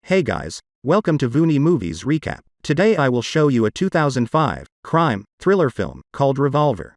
Hey guys, welcome to Vony Movies Recap. Today I will show you a 2005 crime thriller film called Revolver.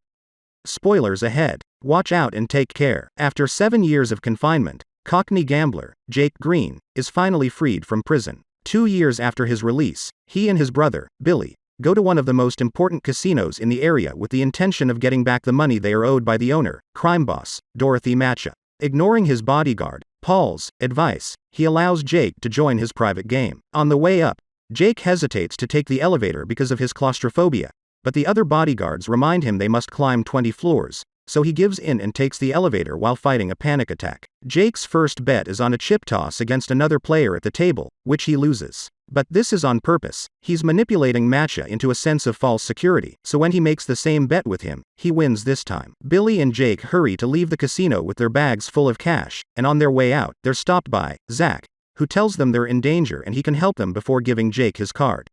Spoilers ahead. Watch out and take care. After 7 years of confinement, cockney gambler Jake Green is finally freed from prison. 2 years after his release, he and his brother, Billy, go to one of the most important casinos in the area with the intention of getting back the money they are owed by the owner, crime boss, Dorothy Matcha. Ignoring his bodyguard, Paul's advice, he allows Jake to join his private game. On the way up, Jake hesitates to take the elevator because of his claustrophobia, but the other bodyguards remind him they must climb 20 floors, so he gives in and takes the elevator while fighting a panic attack. Jake's first bet is on a chip toss against another player at the table, which he loses. But this is on purpose. He's manipulating Matcha into a sense of false security, so when he makes the same bet with him, he wins this time. Billy and Jake hurry to leave the casino with their bags full of cash, and on their way out, they're stopped by Zach, who tells them they're in danger and he can help them before giving Jake his card.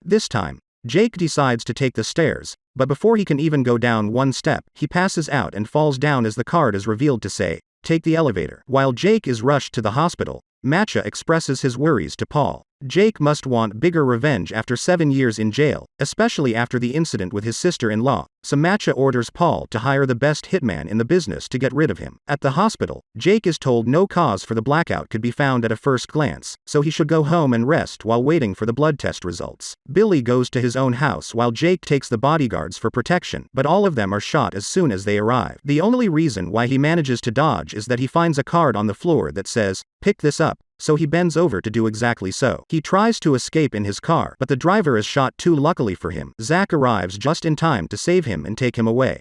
This time, Jake decides to take the stairs, but before he can even go down one step, he passes out and falls down as the card is revealed to say, "Take the elevator." While Jake is rushed to the hospital, Matcha expresses his worries to Paul. Jake must want bigger revenge after 7 years in jail, especially after the incident with his sister-in-law, so Matcha orders Paul to hire the best hitman in the business to get rid of him. At the hospital, Jake is told no cause for the blackout could be found at a first glance, so he should go home and rest while waiting for the blood test results. Billy goes to his own house while Jake takes the bodyguards for protection, but all of them are shot as soon as they arrive. The only reason why he manages to dodge is that he finds a card on the floor that says, "Pick this up," so he bends over to do exactly so. He tries to escape in his car, but the driver is shot too. Luckily for him, Zach arrives just in time to save him and take him away.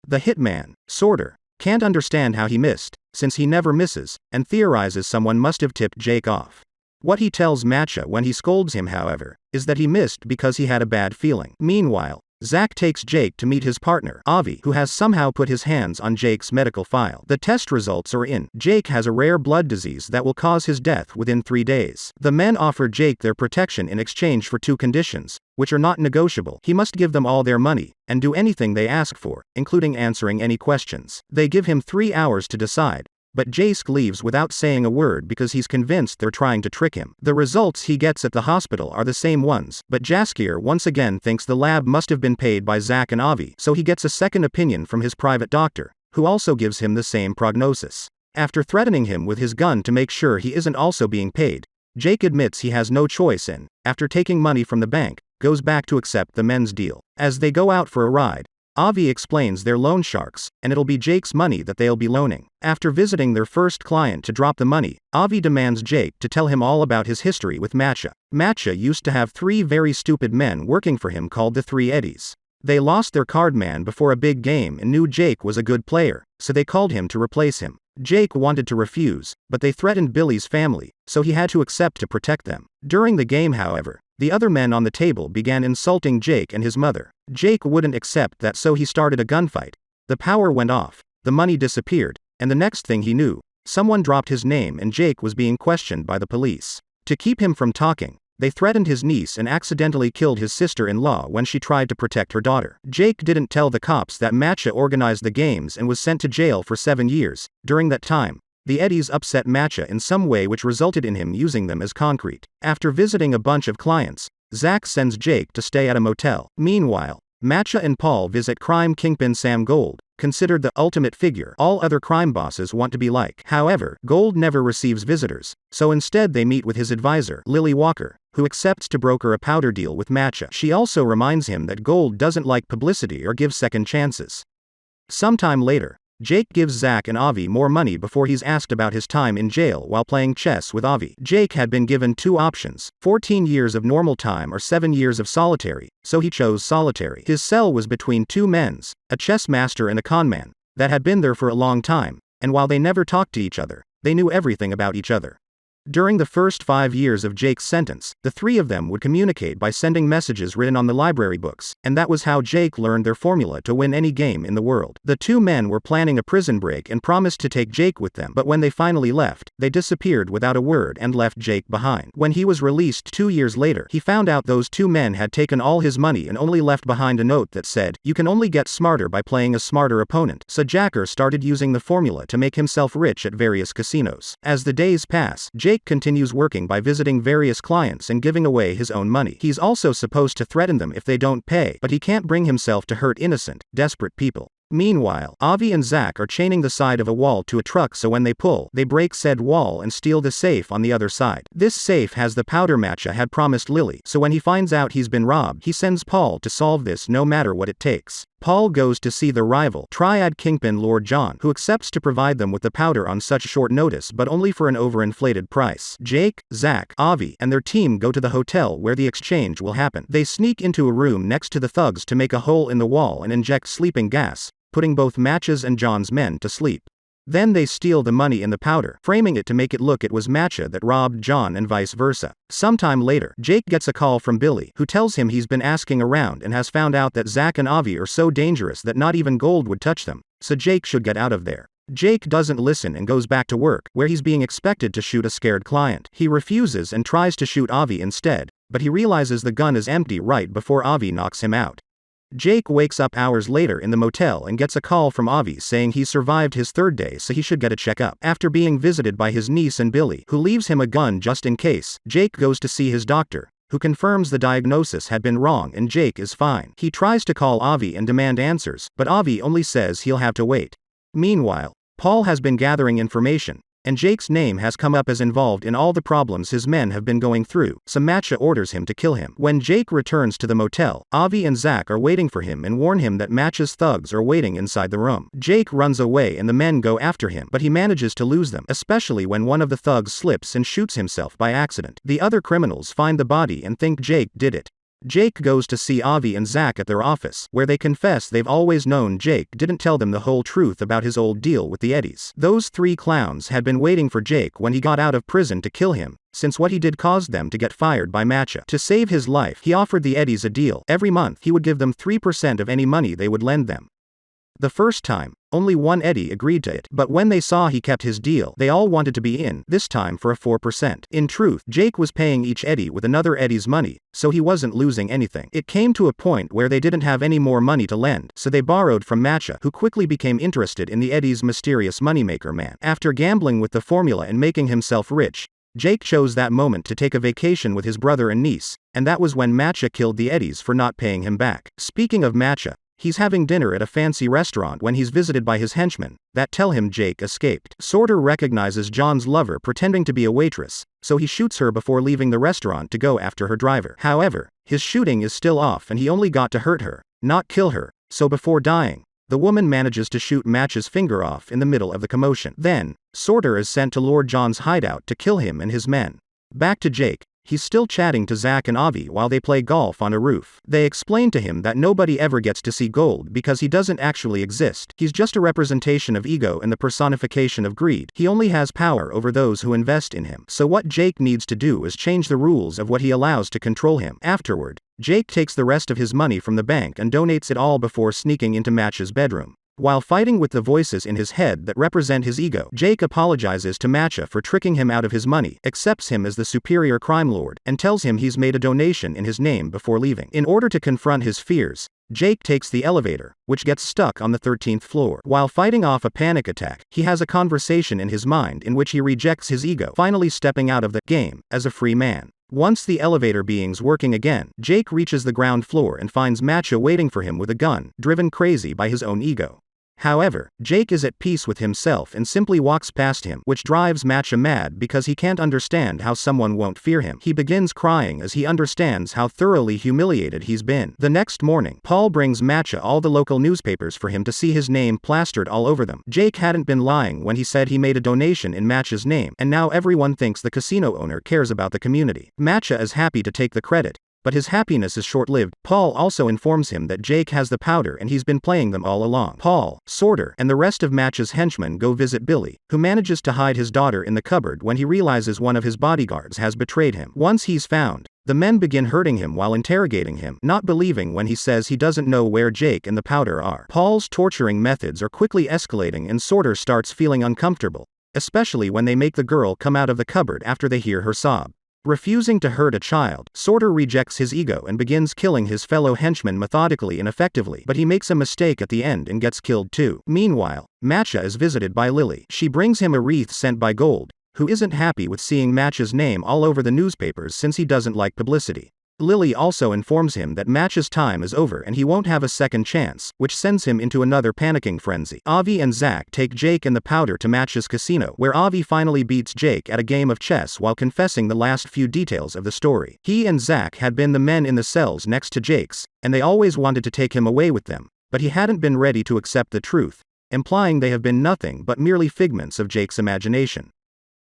The hitman, Sorter, can't understand how he missed, since he never misses, and theorizes someone must have tipped Jake off. What he tells Matcha when he scolds him, however, is that he missed because he had a bad feeling. Meanwhile, Zach takes Jake to meet his partner, Avi, who has somehow put his hands on Jake's medical file. The test results are in. Jake has a rare blood disease that will cause his death within 3 days. The men offer Jake their protection in exchange for 2 conditions, which are not negotiable. He must give them all their money, and do anything they ask for, including answering any questions. They give him 3 hours to decide, but Jake leaves without saying a word because he's convinced they're trying to trick him. The results he gets at the hospital are the same ones, but Jaskier once again thinks the lab must have been paid by Zach and Avi, so he gets a second opinion from his private doctor, who also gives him the same prognosis. After threatening him with his gun to make sure he isn't also being paid, Jake admits he has no choice and, after taking money from the bank, goes back to accept the men's deal. As they go out for a ride, Avi explains they're loan sharks, and it'll be Jake's money that they'll be loaning. After visiting their first client to drop the money, Avi demands Jake to tell him all about his history with Matcha. Matcha used to have 3 very stupid men working for him called the 3 Eddies. They lost their card man before a big game and knew Jake was a good player, so they called him to replace him. Jake wanted to refuse, but they threatened Billy's family, so he had to accept to protect them. During the game, however, the other men on the table began insulting Jake and his mother. Jake wouldn't accept that, so he started a gunfight. The power went off, the money disappeared, and the next thing he knew, someone dropped his name and Jake was being questioned by the police. To keep him from talking, they threatened his niece and accidentally killed his sister-in-law when she tried to protect her daughter. Jake didn't tell the cops that Matcha organized the games and was sent to jail for 7 years. During that time, the Eddies upset Matcha in some way which resulted in him using them as concrete. After visiting a bunch of clients, Zach sends Jake to stay at a motel. Meanwhile, Matcha and Paul visit crime kingpin Sam Gold, considered the ultimate figure all other crime bosses want to be like. However, Gold never receives visitors, so instead they meet with his advisor, Lily Walker, who accepts to broker a powder deal with Matcha. She also reminds him that Gold doesn't like publicity or give second chances. Sometime later, Jake gives Zach and Avi more money before he's asked about his time in jail while playing chess with Avi. Jake had been given 2 options, 14 years of normal time or 7 years of solitary, so he chose solitary. His cell was between 2 men's, a chess master and a conman, that had been there for a long time, and while they never talked to each other, they knew everything about each other. During the first 5 years of Jake's sentence, the 3 of them would communicate by sending messages written on the library books, and that was how Jake learned their formula to win any game in the world. The 2 men were planning a prison break and promised to take Jake with them, but when they finally left, they disappeared without a word and left Jake behind. When he was released 2 years later, he found out those 2 men had taken all his money and only left behind a note that said, "You can only get smarter by playing a smarter opponent." So Jacker started using the formula to make himself rich at various casinos. As the days pass, Jake Jake continues working by visiting various clients and giving away his own money. He's also supposed to threaten them if they don't pay, but he can't bring himself to hurt innocent, desperate people. Meanwhile, Avi and Zach are chaining the side of a wall to a truck, so when they pull, they break said wall and steal the safe on the other side. This safe has the powder Matcha had promised Lily, so when he finds out he's been robbed, he sends Paul to solve this no matter what it takes. Paul goes to see the rival triad kingpin Lord John, who accepts to provide them with the powder on such short notice but only for an overinflated price. Jake, Zach, Avi, and their team go to the hotel where the exchange will happen. They sneak into a room next to the thugs to make a hole in the wall and inject sleeping gas, putting both Matcha's and John's men to sleep. Then they steal the money in the powder, framing it to make it look it was Matcha that robbed John and vice versa. Sometime later, Jake gets a call from Billy, who tells him he's been asking around and has found out that Zach and Avi are so dangerous that not even gold would touch them, so Jake should get out of there. Jake doesn't listen and goes back to work, where he's being expected to shoot a scared client. He refuses and tries to shoot Avi instead, but he realizes the gun is empty right before Avi knocks him out. Jake wakes up hours later in the motel and gets a call from Avi saying he survived his third day, so he should get a checkup. After being visited by his niece and Billy, who leaves him a gun just in case, Jake goes to see his doctor, who confirms the diagnosis had been wrong and Jake is fine. He tries to call Avi and demand answers, but Avi only says he'll have to wait. Meanwhile, Paul has been gathering information, and Jake's name has come up as involved in all the problems his men have been going through, so Matcha orders him to kill him. When Jake returns to the motel, Avi and Zach are waiting for him and warn him that Matcha's thugs are waiting inside the room. Jake runs away and the men go after him, but he manages to lose them, especially when one of the thugs slips and shoots himself by accident. The other criminals find the body and think Jake did it. Jake goes to see Avi and Zach at their office, where they confess they've always known Jake didn't tell them the whole truth about his old deal with the Eddies. Those three clowns had been waiting for Jake when he got out of prison to kill him, since what he did caused them to get fired by Matcha. To save his life, he offered the Eddies a deal. Every month he would give them 3% of any money they would lend them. The first time, only one Eddie agreed to it, but when they saw he kept his deal, they all wanted to be in, this time for a 4%. In truth, Jake was paying each Eddie with another Eddie's money, so he wasn't losing anything. It came to a point where they didn't have any more money to lend, so they borrowed from Matcha, who quickly became interested in the Eddie's mysterious moneymaker man. After gambling with the formula and making himself rich, Jake chose that moment to take a vacation with his brother and niece, and that was when Matcha killed the Eddies for not paying him back. Speaking of Matcha, he's having dinner at a fancy restaurant when he's visited by his henchmen, that tell him Jake escaped. Sorter recognizes John's lover pretending to be a waitress, so he shoots her before leaving the restaurant to go after her driver. However, his shooting is still off and he only got to hurt her, not kill her, so before dying, the woman manages to shoot Matcha's finger off in the middle of the commotion. Then, Sorter is sent to Lord John's hideout to kill him and his men. Back to Jake. He's still chatting to Zach and Avi while they play golf on a roof. They explain to him that nobody ever gets to see gold because he doesn't actually exist. He's just a representation of ego and the personification of greed. He only has power over those who invest in him. So what Jake needs to do is change the rules of what he allows to control him. Afterward, Jake takes the rest of his money from the bank and donates it all before sneaking into Matcha's bedroom. While fighting with the voices in his head that represent his ego, Jake apologizes to Matcha for tricking him out of his money, accepts him as the superior crime lord, and tells him he's made a donation in his name before leaving. In order to confront his fears, Jake takes the elevator, which gets stuck on the 13th floor. While fighting off a panic attack, he has a conversation in his mind in which he rejects his ego, finally stepping out of the game as a free man. Once the elevator being's working again, Jake reaches the ground floor and finds Matcha waiting for him with a gun, driven crazy by his own ego. However, Jake is at peace with himself and simply walks past him, which drives Matcha mad because he can't understand how someone won't fear him. He begins crying as he understands how thoroughly humiliated he's been. The next morning, Paul brings Matcha all the local newspapers for him to see his name plastered all over them. Jake hadn't been lying when he said he made a donation in Matcha's name, and now everyone thinks the casino owner cares about the community. Matcha is happy to take the credit, but his happiness is short-lived. Paul also informs him that Jake has the powder and he's been playing them all along. Paul, Sorter, and the rest of Matcha's henchmen go visit Billy, who manages to hide his daughter in the cupboard when he realizes one of his bodyguards has betrayed him. Once he's found, the men begin hurting him while interrogating him, not believing when he says he doesn't know where Jake and the powder are. Paul's torturing methods are quickly escalating and Sorter starts feeling uncomfortable, especially when they make the girl come out of the cupboard after they hear her sob. Refusing to hurt a child, Sorter rejects his ego and begins killing his fellow henchmen methodically and effectively, but he makes a mistake at the end and gets killed too. Meanwhile, Matcha is visited by Lily. She brings him a wreath sent by Gold, who isn't happy with seeing Match's name all over the newspapers since he doesn't like publicity. Lily also informs him that Match's time is over and he won't have a second chance, which sends him into another panicking frenzy. Avi and Zach take Jake and the powder to Match's casino, where Avi finally beats Jake at a game of chess while confessing the last few details of the story. He and Zach had been the men in the cells next to Jake's, and they always wanted to take him away with them, but he hadn't been ready to accept the truth, implying they have been nothing but merely figments of Jake's imagination.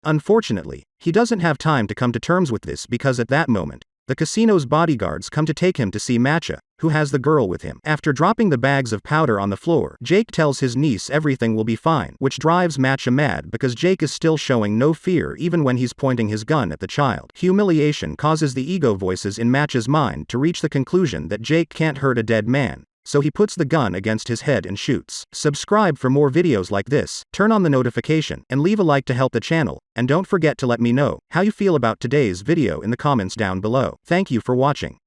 Unfortunately, he doesn't have time to come to terms with this because at that moment, the casino's bodyguards come to take him to see Matcha, who has the girl with him. After dropping the bags of powder on the floor, Jake tells his niece everything will be fine, which drives Matcha mad because Jake is still showing no fear even when he's pointing his gun at the child. Humiliation causes the ego voices in Matcha's mind to reach the conclusion that Jake can't hurt a dead man, so he puts the gun against his head and shoots. Subscribe for more videos like this, turn on the notification, and leave a like to help the channel, and don't forget to let me know how you feel about today's video in the comments down below. Thank you for watching.